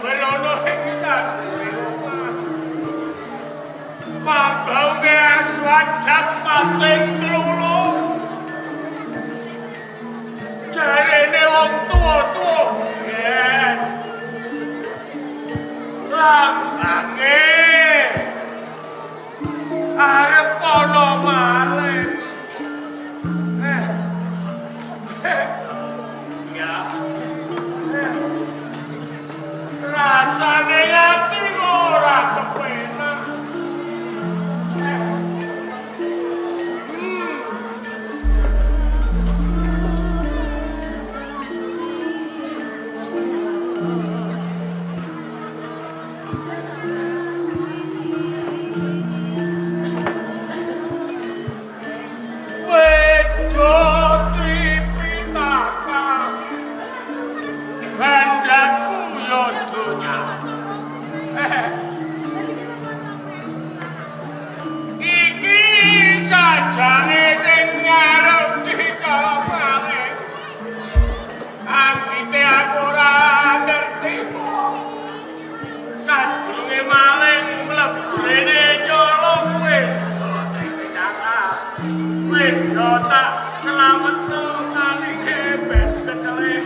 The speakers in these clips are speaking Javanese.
berono sing ngandure omah. Mambau ke aswajat pating klulung. Jarene wong tuwa-tuwa biyen. Lambange arep ana malih. Ya. Rasane ati ora kepenak. Selamat kali kebet kecelek.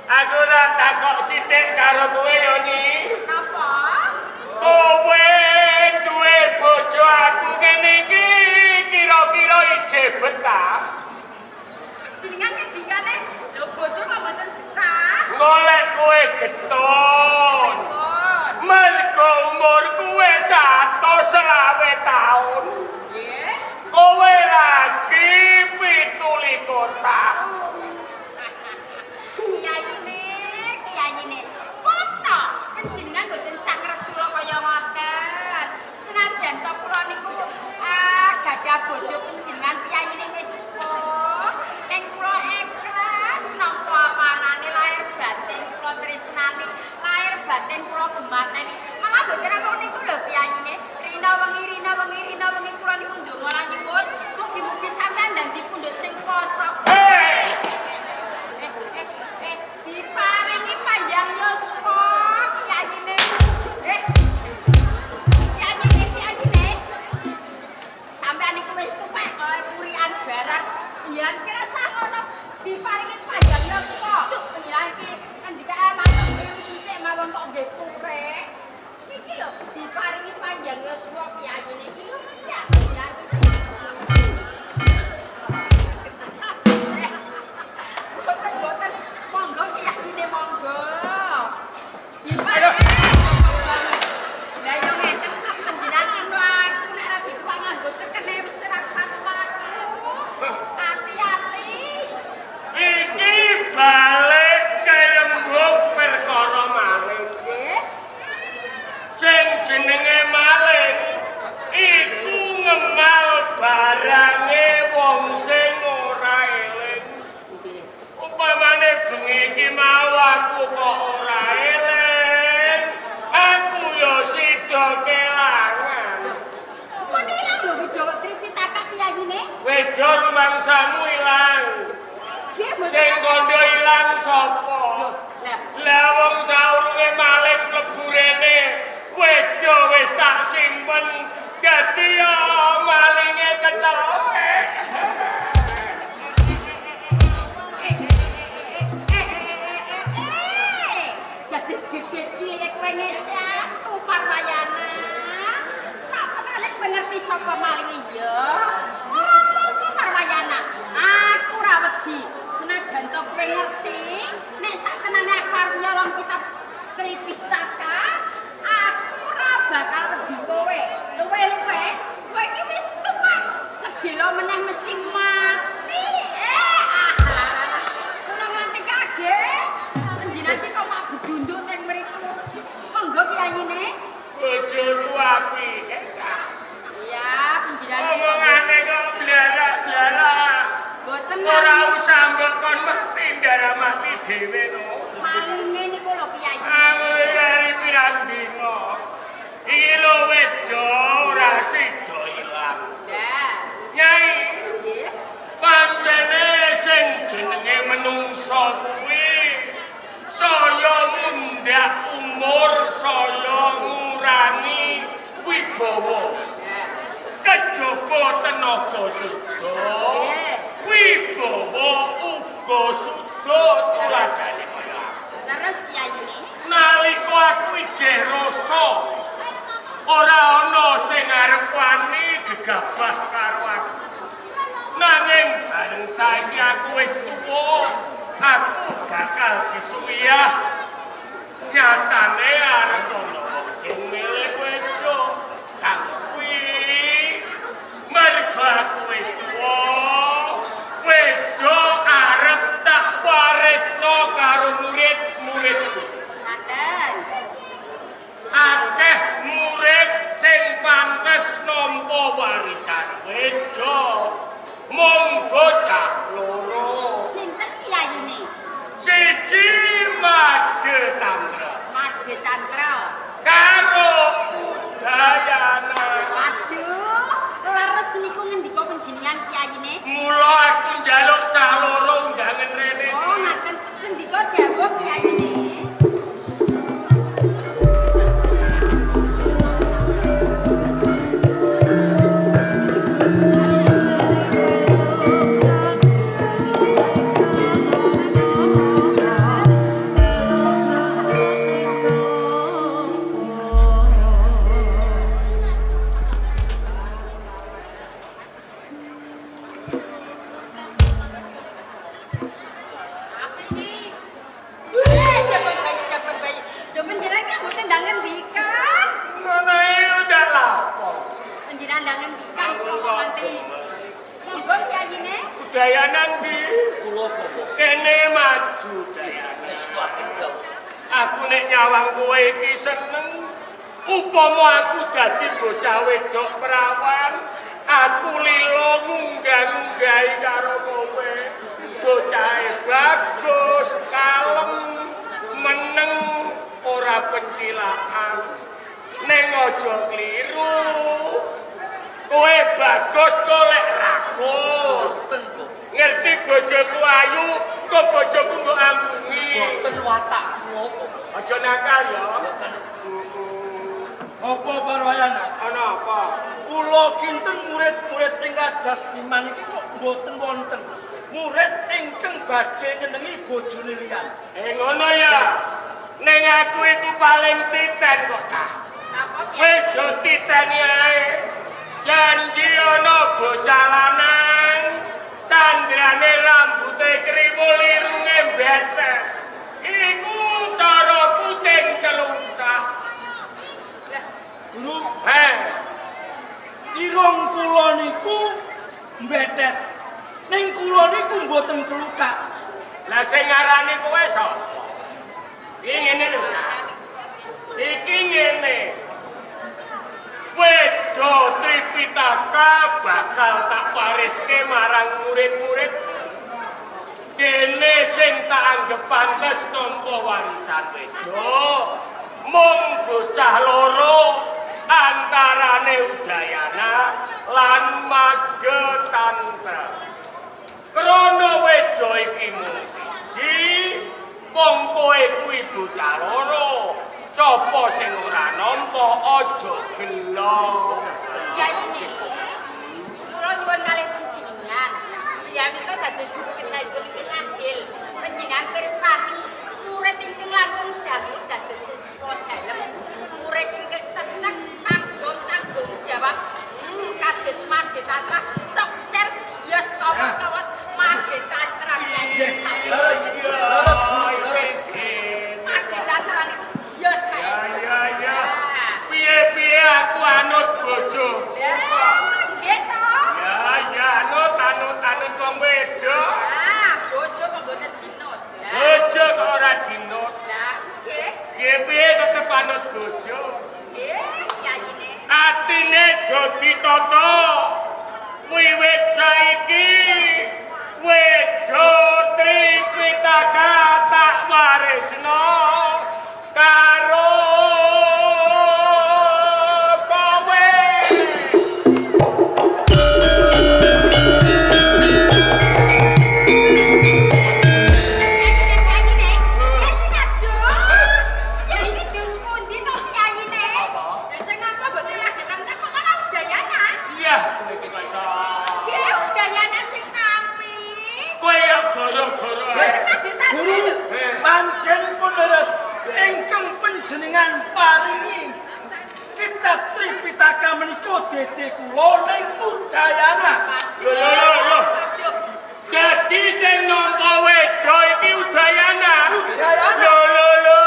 Aku tak takok sithik karo kowe yo Nyi. Napa? getun. Mergo umurku wis 120 taun. Nggih. Kowe lagi 17 tahun. Kiyayine. Foto panjenengan boten sak resula kaya ngoten. Senajan to kula niku gadah bojo panjenengan piyayine wis sepuh. Ning kula ikhlas nampa amanane lahir batin kula tresnani, lahir batin kula gemateni. Malah boten kok niku lho piyayine. Rina wengi kula niku ndonga lan nyuwun mugi-mugi sampeyan dadi pundhut sing kosok. Diparingi panjang yuswa piyayine. Piyayine. Sampeyan niku wis tuwek kaya purian barang. Yen kira sakono diparingi panjang yuswa. Panjenengan iki ngendika manut sithik mawon kok nggih purek. Iki lho diparingi panjang yuswa piyayine iki lho ya. Boten monggo piyayine monggo. Diparingi. Lah yo ngeten kok panjenengan mlaku nek ra dituwak nganggo cekene wis ora patu-patu. Hati-hati. Iki balik ngrembug perkara maling. Nggih. Sing jenenge maling iku ngemal barange wong sing ora eling. Upamane bengi iki mau aku kok ora eling, aku yo sida kelangan. Apa ilang lho video Tripitaka piyayine? Wedo rumangsamu ilang. Nggih mboten. Sing kandha ilang sapa? Lah, Lah wong saurunge maling mlebu rene, wedo wis tak simpen. Dadi yo malinge kecelek. Dadi gede cilik kowe ngecak Parwayana. Sapenane kowe ngerti sapa malinge ya? Apa Parwayana? Aku ra wedi. Senajan to kowe ngerti, nek sakenane aku arep nyolong kitab Tripitaka, aku ora bakal wedi kowe. Luwe-luwe, kowe iki wis tuwa. Sedelo meneh mesti mati. Kulo nganti kaget. Panjenengan iki kok mabuk dunduk teng mriku. Monggo piyayine. Bojoku apike. Iya, panjenengan iki Omongane kok blarak-blarak. boten Ora usah mbok kon mati ndara mati dhewe no. malinge niku lho piyayine. Aku dari pirang dino. Iki lho wedo ora sida ilang. Lah, Nyai, nggih. pancene sing jenenge menungsa kuwi saya mundhak umur, saya ngurangi wibawa. Kejaba tenaga suda, wibawa uga suda tulasane kaya. Terus piyayine? Nalika aku ijeh rasa ora ana sing arep wani gegabah karo aku. Nanging bareng saiki aku wis tuwa, aku bakal disuyah. Nyatane arep ana wong sing milih wedo kang kuwi. Mergo aku wis tuwa, wedo arep tak warisno karo murid-muridku. Ngaten. Akeh murid sing pantes nampa warisan wedo. Mung bocah loro. Sinten piyayine? Siji mat Aku nek nyawang kowe iki seneng. Upama aku dadi bocah wedok perawan, aku lilo munggah-munggahi karo kowe. Bocahe bagus, kalem, meneng, ora pencilaan. Ning aja kliru. Kowe bagus golek rakus. Ngerti bojoku ayu, kok bojoku mbok ambungi. Boten watak kula. Aja nakal ya. Boten. Apa Parwayana? Ana apa? Kula kinten murid-murid ing Kadas Iman iki kok mboten wonten. Murid ingkang badhe nyenengi bojone liyan. Ngono ya. Ning aku iku paling titen kok ta. Wis do titeni ae. Janji ana bocah lanang, tandrane rambute kriwul irunge mbetek. Iku cara kuting celungkah. Guru, Irung kula niku mbetet. Ning kula niku mboten celukak. Lah sing ngarani kowe sapa? Iki ngene lho. Iki ngene. Wedo Tripitaka bakal tak wariske marang murid-murid. Dene sing tak anggap pantes nampa warisan wedo. Mung bocah loro antarane Udayana lan Magetantra. Krana wedo iki mung siji, wong kowe kuwi bocah loro. Sapa sing ora nampa aja gelo. Ya ini. Kula nyuwun kalih panjenengan. Ya menika dados guru kendhapipun ingkang adil. Panjenengan pirsani murid ingkang langkung dangu dados siswa dalem. Murid ingkang tetek tanggung jawab. Kados Magetantra tok cer jios kawas-kawas Magetantra Leres, biasa. leres. Magetantra niku jios sae. Ya. Piye-piye aku anut bojo. Nggih to? Ya, anut wong wedok. Bojo kok mboten dinut. Bojo kok ora dinut. Lah, nggih. Piye-piye tetep anut bojo. Nggih, yayine. Atine do ditata. Wiwit saiki wedo Tripitaka tak warisno karo kowe. Iya, kowe iki kok iso. Kowe ya goro-goro ae. Guru, panjenengan leres ingkang panjenengan paringi kitab Tripitaka menika dede kula ning Udayana. Lho. Dadi sing nampa wedo iki Udayana. Udayana. Lho.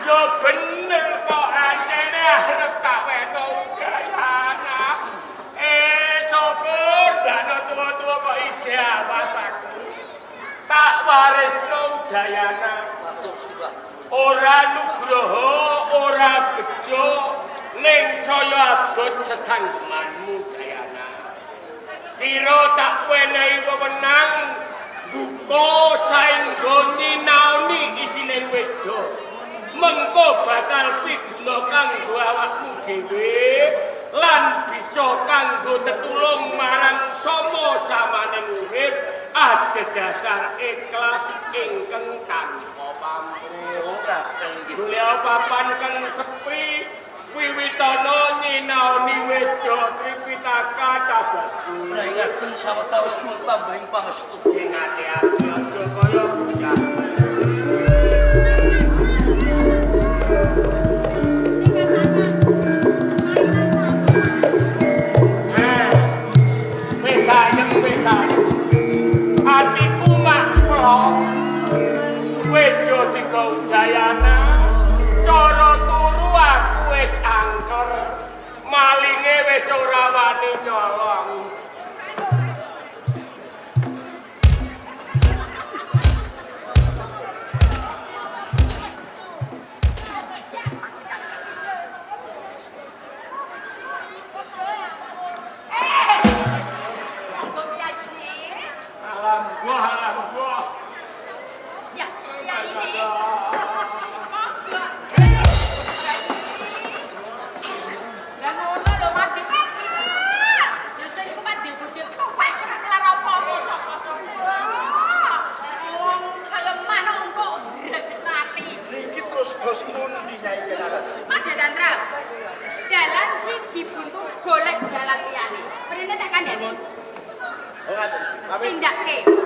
Yo bener kok ancene arep tak wedo Udayana. Syukur dano tua-tua kok ije awas aku. Tak warisno Udayana. Matur suwun. Ora nugroho, ora bejo, ning saya abot sesanggemanmu Dayana. Kira tak wenehi wewenang buka saenggo nyinaoni isine wedo. Mengko bakal piduna kanggo awakmu dhewe lan bisa kanggo tetulung marang sama samaning urip adhedhasar ikhlas ingkang tanpa pamrih. Golek papan kang sepi wiwitana nyinaoni wedo Tripitaka tabaku. Ingatken sawetawis tambahing pangestu. Ingate ati aja kaya bocah. Atiku mak plong. Wedo tiga Udayana. Cara turu aku wis angker. Malinge wis ora wani nyolong. kene. Ngaten. Pamit. Tindakke.